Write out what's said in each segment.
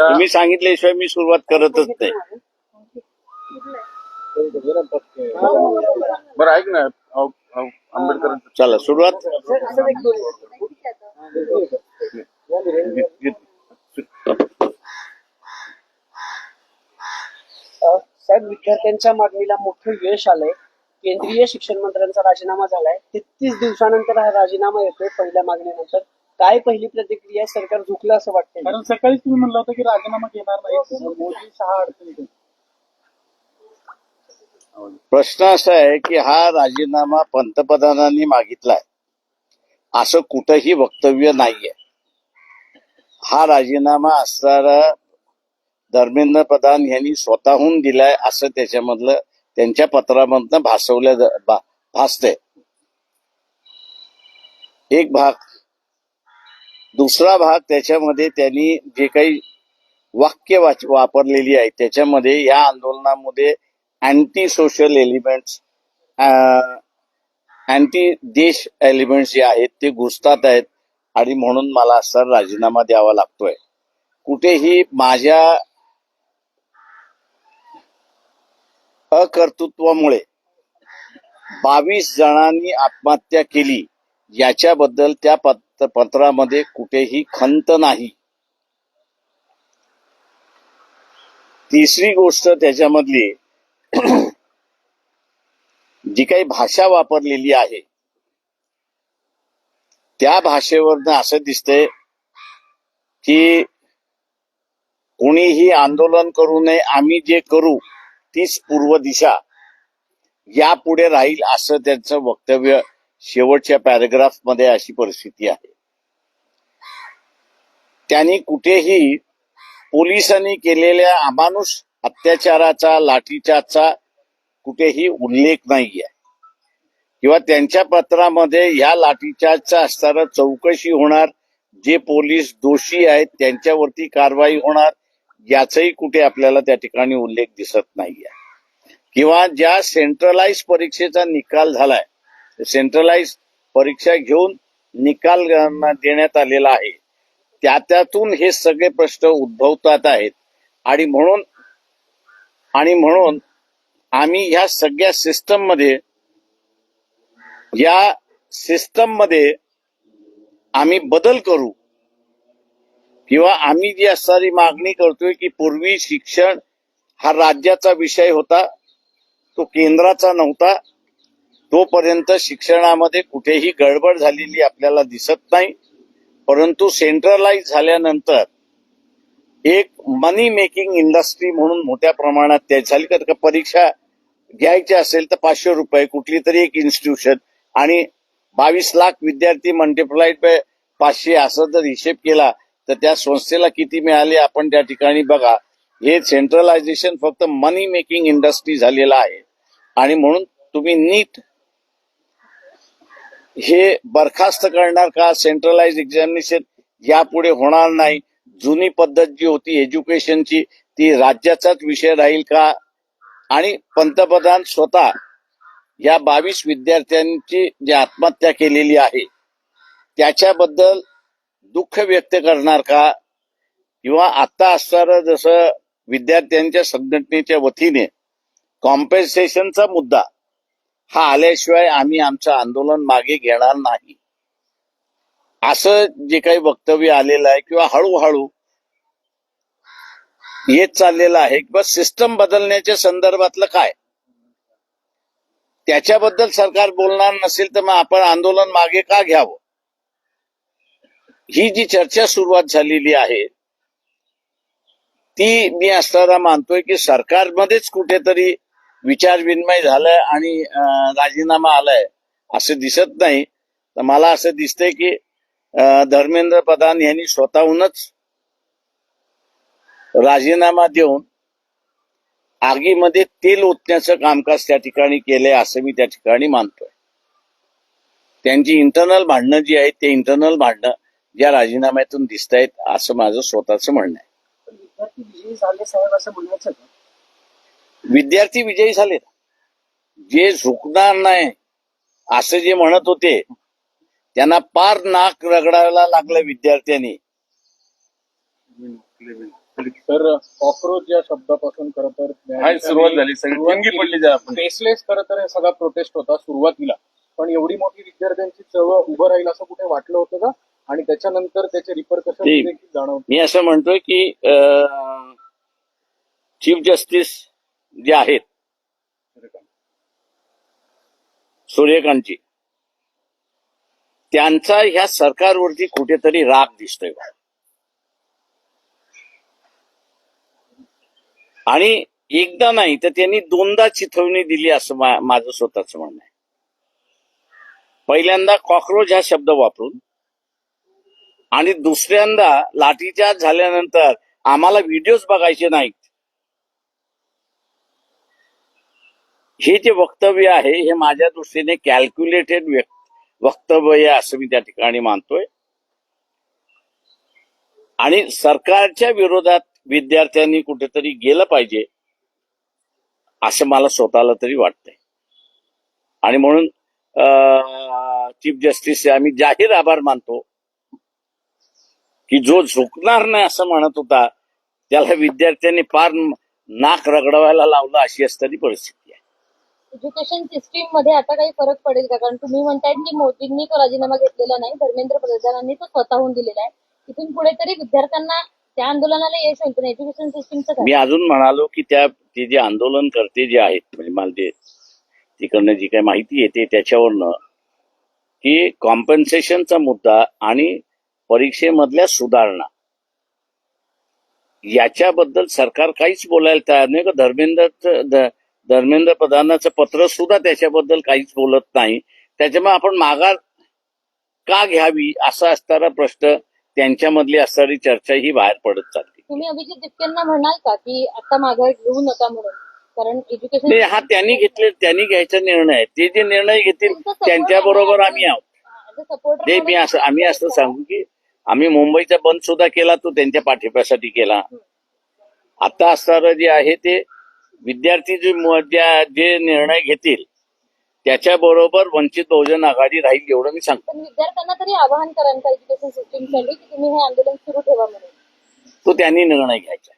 तुम्ही सांगितल्याशिवाय मी सुरुवात करतच नाही. बरं ऐक ना आंबेडकर चला सुरुवात. साहेब, विद्यार्थ्यांच्या मागणीला मोठं यश आलंय. केंद्रीय शिक्षण मंत्र्यांचा राजीनामा झालाय. 33 दिवसानंतर हा राजीनामा येतोय पहिल्या मागणीनंतर. काय पहिली प्रतिक्रिया? सरकार झुकलं असं वाटतंय? कारण सकाळीच तुम्ही म्हणलं होतं की राजीनामा घेणार नाही, मोदी 6 अडचणी. प्रश्न असा आहे की हा राजीनामा पंतप्रधानांनी मागितलाय असं कुठंही वक्तव्य नाहीये. हा राजीनामा असणारा धर्मेंद्र प्रधान यांनी स्वतःहून दिलाय असं त्याच्यामधलं त्यांच्या पत्रामधनं भासतंय. एक भाग. दुसरा भाग, त्याच्यामध्ये त्यांनी जे काही वाक्य वापरलेली आहे त्याच्यामध्ये या आंदोलनामध्ये अँटी सोशल एलिमेंट्स, अँटी देश एलिमेंट्स जे आहेत ते घुसतात आहेत आणि म्हणून मला असा राजीनामा द्यावा लागतोय. कुठेही माझ्या अकर्तृत्वामुळे 22 जणांनी आत्महत्या केली याच्याबद्दल त्या पत्रामध्ये कुठेही खंत नाही. तिसरी गोष्ट त्याच्यामधली जी काही भाषा वापरलेली आहे त्या भाषेवरनं असं दिसतंय की कोणीही आंदोलन करू नये, आम्ही जे करू तीच पूर्व दिशा यापुढे राहील असं त्यांचं वक्तव्य शेवटच्या पॅराग्राफ मध्ये अशी परिस्थिती आहे. त्यांनी कुठेही पोलिसांनी केलेल्या अमानुष अत्याचाराचा, लाठीचार्जचा कुठेही उल्लेख नाहीये किंवा त्यांच्या पत्रामध्ये ह्या लाठीचार्जचा असताना चौकशी होणार, जे पोलीस दोषी आहेत त्यांच्यावरती कारवाई होणार याचाही कुठे आपल्याला त्या ठिकाणी उल्लेख दिसत नाहीये. किंवा ज्या सेंट्रलाइज परीक्षेचा निकाल झालाय, सेंट्रलाइज परीक्षा घेऊन निकाल देण्यात आलेला आहे, त्यातून हे सगळे प्रश्न उद्भवतात आहेत आणि म्हणून आम्ही ह्या सगळ्या सिस्टममध्ये आम्ही बदल करू किंवा आम्ही जी असणारी मागणी करतोय की पूर्वी शिक्षण हा राज्याचा विषय होता, तो केंद्राचा नव्हता. तोपर्यंत शिक्षणामध्ये कुठेही गडबड झालेली आपल्याला दिसत नाही. परंतु सेंट्रलाइज झाल्यानंतर एक मनी मेकिंग इंडस्ट्री म्हणून मोठ्या प्रमाणात त्या झाली. का परीक्षा घ्यायची असेल तर 500 रुपये कुठली तरी एक इन्स्टिट्यूशन आणि 22 लाख विद्यार्थी मल्टिप्लाइड बाय 500 असं जर हिशेब केला तर त्या संस्थेला किती मिळाले आपण त्या ठिकाणी बघा. हे सेंट्रलायझेशन फक्त मनी मेकिंग इंडस्ट्री झालेला आहे आणि म्हणून तुम्ही नीट हे बरखास्त करणार का? सेंट्रलाइज एक्झामिनेशन यापुढे होणार नाही. जुनी पद्धत जी होती एज्युकेशनची ती राज्याचाच विषय राहील का? आणि पंतप्रधान स्वतः या 22 विद्यार्थ्यांची जी आत्महत्या केलेली आहे त्याच्याबद्दल दुःख व्यक्त करणार का? किंवा आता असणारं जसं विद्यार्थ्यांच्या संघटनेच्या वतीने कॉम्पेन्सेशनचा मुद्दा हा आल्याशिवाय आम्ही आमचं आंदोलन मागे घेणार नाही असं जे काही वक्तव्य आलेलं आहे किंवा हळूहळू येत चाललेलं आहे किंवा सिस्टम बदलण्याच्या संदर्भातलं काय त्याच्याबद्दल सरकार बोलणार नसेल तर मग आपण आंदोलन मागे का घ्यावं? ही जी चर्चा सुरुवात झालेली आहे ती मी असताना मानतोय की सरकारमध्येच कुठेतरी विचारविनिमय झालाय आणि राजीनामा आलाय असं दिसत नाही. तर मला असं दिसतंय की धर्मेंद्र प्रधान यांनी स्वतःहूनच राजीनामा देऊन आगीमध्ये तेल ओतण्याचं कामकाज त्या ठिकाणी केलंय असं मी त्या ठिकाणी मानतोय. त्यांची इंटरनल भांडणं जी आहेत ते इंटरनल भांडणं ज्या राजीनाम्यातून दिसत आहेत असं माझं स्वतःचं म्हणणं आहे. विद्यार्थी विजयी झाले साहेब असं म्हणायचं का? विद्यार्थी विजयी झाले, जे झुकणार नाही असं जे म्हणत होते त्यांना पार नाक रगडायला लागलं विद्यार्थ्यांनी. तर कॉक्रोच या शब्दापासून खरं तर हाय, सुरुवात झाली. सगळी देणगी पडली ज्या आपण. फेसलेस खरं तर हे सगळा प्रोटेस्ट होता सुरुवातीला, पण एवढी मोठी विद्यार्थ्यांची चळवळ उभं राहील असं कुठे वाटलं होतं का? आणि त्याच्यानंतर त्याचे रिपरकशन नाही. देखील जाणवते. मी असं म्हणतोय की चीफ जस्टिस जे आहेत सूर्यकांतजी, त्यांचा ह्या सरकारवरती कुठेतरी राग दिसतोय आणि एकदा नाही तर त्यांनी दोनदा चिथावणी दिली असं माझं स्वतःच म्हणणं आहे. पहिल्यांदा कॉक्रोच हा शब्द वापरून आणि दुसऱ्यांदा लाठीचार्ज झाल्यानंतर आम्हाला व्हिडिओज बघायचे नाहीत, हे जे वक्तव्य आहे हे माझ्या दृष्टीने कॅल्क्युलेटेड वक्तव्य आहे असं मी त्या ठिकाणी मानतोय. आणि सरकारच्या विरोधात विद्यार्थ्यांनी कुठेतरी गेलं पाहिजे असं मला स्वतःला तरी वाटतंय. आणि म्हणून चीफ जस्टिसचे आम्ही जाहीर आभार मानतो की जो झुकणार नाही असं म्हणत होता त्याला विद्यार्थ्यांनी फार नाक रगडवायला लावलं अशी असणारी परिस्थिती आहे. एज्युकेशन सिस्टीम मध्ये आता काही फरक पडेल का? कारण तुम्ही म्हणताय की मोदींनी तो राजीनामा घेतलेला नाही, धर्मेंद्र प्रधानांनी तो स्वतःहून दिलेला आहे. तिथून पुढे तरी विद्यार्थ्यांना त्या आंदोलनाला यश होईल, पण एज्युकेशन सिस्टीमचं काय? मी अजून म्हणालो की ते जे आंदोलनकर्ते जे आहेत म्हणजे मला ते तिकडनं जी काही माहिती येते त्याच्यावरनं की कॉम्पन्सेशनचा मुद्दा आणि परीक्षेमधल्या सुधारणा याच्याबद्दल सरकार काहीच बोलायला तयार नाही. धर्मेंद्र प्रधानाचं पत्र सुद्धा त्याच्याबद्दल काहीच बोलत नाही. त्याच्यामुळे आपण माघार का घ्यावी असा असणारा प्रश्न, त्यांच्यामधली असणारी चर्चा ही बाहेर पडत चालली. तुम्ही अभिजित दिपकेंना म्हणाल का की आता माघार घेऊ नका म्हणून? कारण एज्युकेशन नाही, हा त्यांनी घ्यायचा निर्णय आहे. ते जे निर्णय घेतील त्यांच्याबरोबर आम्ही आहोत. आम्ही असं सांगू की आम्ही मुंबईचा बंद सुद्धा केला, तो त्यांच्या पाठिंब्यासाठी केला. आता असणारं जे आहे ते विद्यार्थी जे निर्णय घेतील त्याच्याबरोबर वंचित बहुजन आघाडी राहील एवढं मी सांगतो. पण विद्यार्थ्यांना तरी आवाहन कराल का एज्युकेशन सिस्टीमसाठी की तुम्ही हे आंदोलन सुरू ठेवा म्हणून? तो त्यांनी निर्णय घ्यायचा,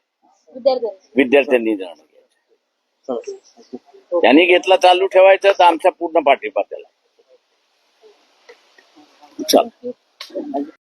विद्यार्थ्यांनी निर्णय घ्यायचा. त्यांनी घेतला चालू ठेवायचा तर आमचा पूर्ण पाठिंबा त्याला. चल.